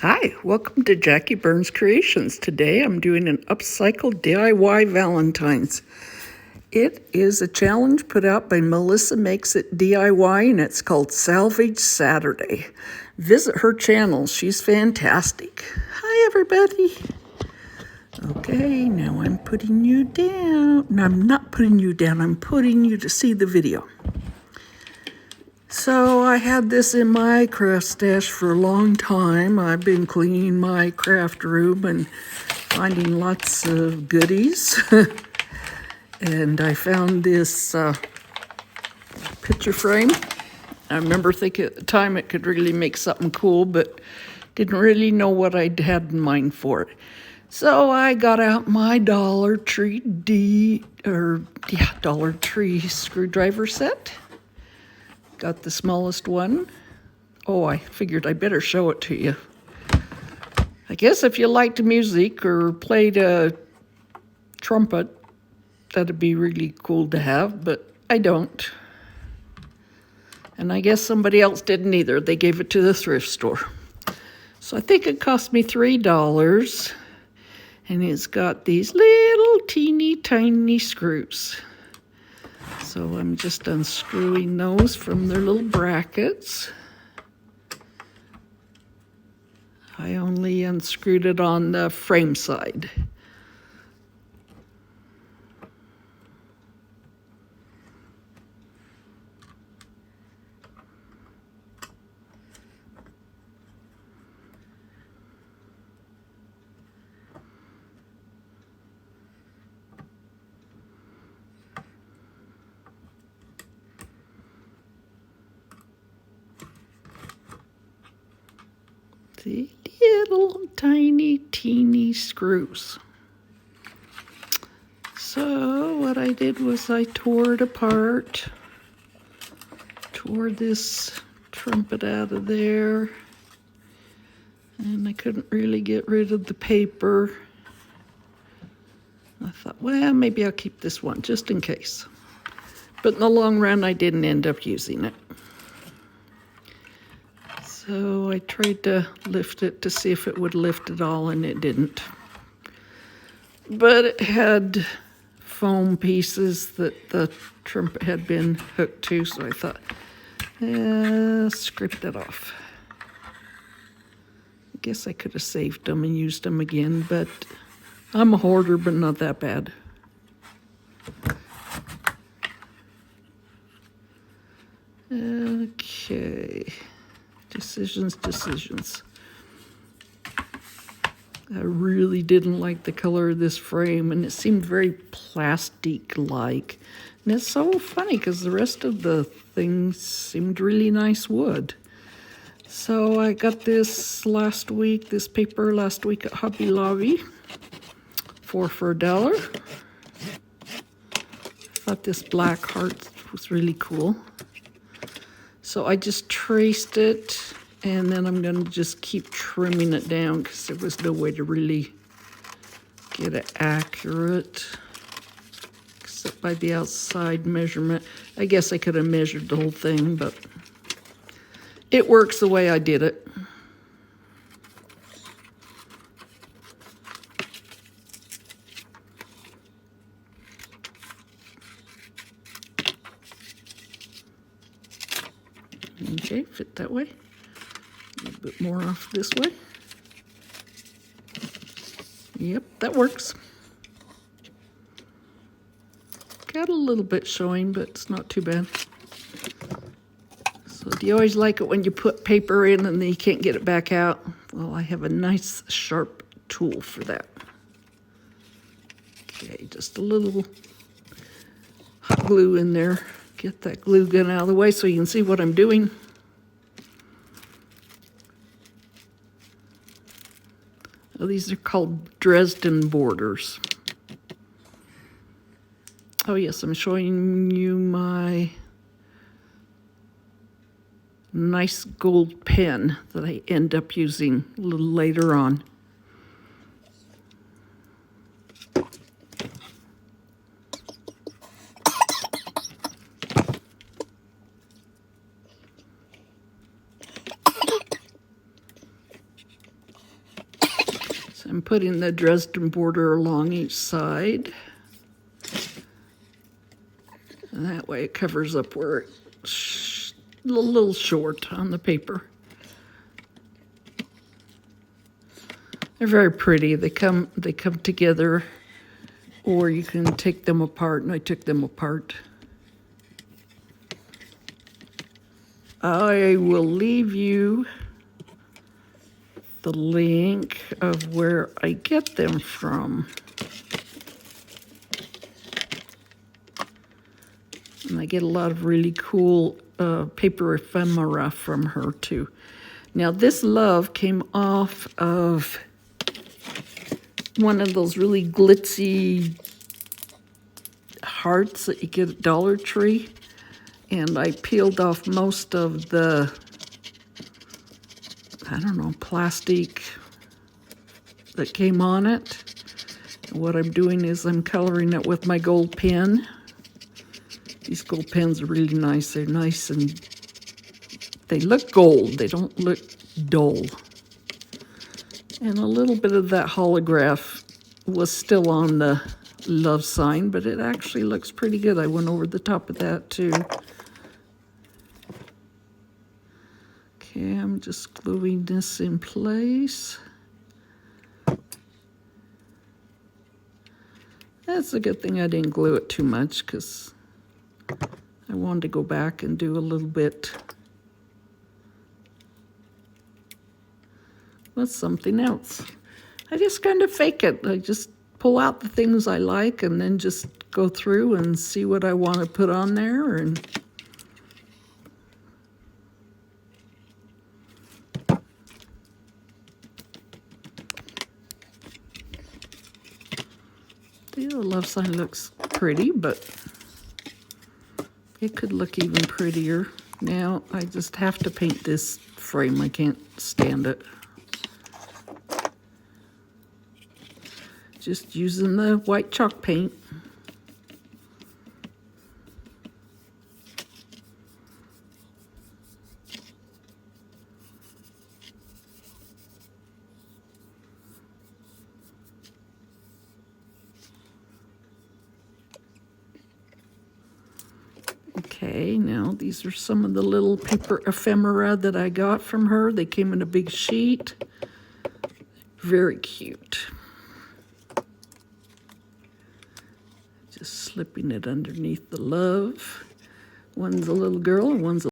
Hi, welcome to Jackie Burns Creations. Today I'm doing an Upcycle DIY Valentines. It is a challenge put out by Melissa Makes It DIY and it's called Salvage Saturday. Visit her channel, she's fantastic. Hi everybody. Okay, now I'm putting you down. No, I'm not putting you down, I'm putting you to see the video. So I had this in my craft stash for a long time. I've been cleaning my craft room and finding lots of goodies. And I found this picture frame. I remember thinking at the time it could really make something cool, but didn't really know what I had in mind for it. So I got out my Dollar Tree Dollar Tree screwdriver set. Got the smallest one. Oh, I figured I better show it to you. I guess if you liked music or played a trumpet, that'd be really cool to have, but I don't. And I guess somebody else didn't either. They gave it to the thrift store. So I think it cost me $3. And it's got these little teeny tiny screws. So I'm just unscrewing those from their little brackets. I only unscrewed it on the frame side. The little tiny teeny screws. So what I did was I tore it apart, tore this trumpet out of there, and I couldn't really get rid of the paper. I thought, well, maybe I'll keep this one just in case. But in the long run, I didn't end up using it. So I tried to lift it to see if it would lift at all, and it didn't. But it had foam pieces that the trumpet had been hooked to, so I thought, scrape that off. I guess I could have saved them and used them again, but I'm a hoarder, but not that bad. Okay. Decisions. I really didn't like the color of this frame, and it seemed very plastic-like. And it's so funny because the rest of the things seemed really nice wood. So I got this paper last week at Hobby Lobby, for $1. I thought this black heart was really cool. So I just traced it, and then I'm going to just keep trimming it down because there was no way to really get it accurate, except by the outside measurement. I guess I could have measured the whole thing, but it works the way I did it. Okay, fit that way. A little bit more off this way. Yep, that works. Got a little bit showing, but it's not too bad. So do you always like it when you put paper in and then you can't get it back out? Well, I have a nice sharp tool for that. Okay, just a little hot glue in there. Get that glue gun out of the way so you can see what I'm doing. Oh, these are called Dresden borders. Oh yes, I'm showing you my nice gold pen that I end up using a little later on. So I'm putting the Dresden border along each side. And that way it covers up where it's a little short on the paper. They're very pretty. They come together, or you can take them apart, and I took them apart. I will leave you the link of where I get them from. And I get a lot of really cool paper ephemera from her too. Now this love came off of one of those really glitzy hearts that you get at Dollar Tree. And I peeled off most of the, I don't know, plastic that came on it. And what I'm doing is I'm coloring it with my gold pen. These gold pens are really nice. They're nice and they look gold. They don't look dull. And a little bit of that holograph was still on the love sign, but it actually looks pretty good. I went over the top of that too. Okay, I'm just gluing this in place. That's a good thing I didn't glue it too much because I wanted to go back and do a little bit with something else. I just kind of fake it. I just pull out the things I like and then just go through and see what I want to put on there. And the love sign looks pretty, but it could look even prettier. Now I just have to paint this frame. I can't stand it. Just using the white chalk paint. Okay, now these are some of the little paper ephemera that I got from her. They came in a big sheet. Very cute. Just slipping it underneath the love. One's a little girl and one's a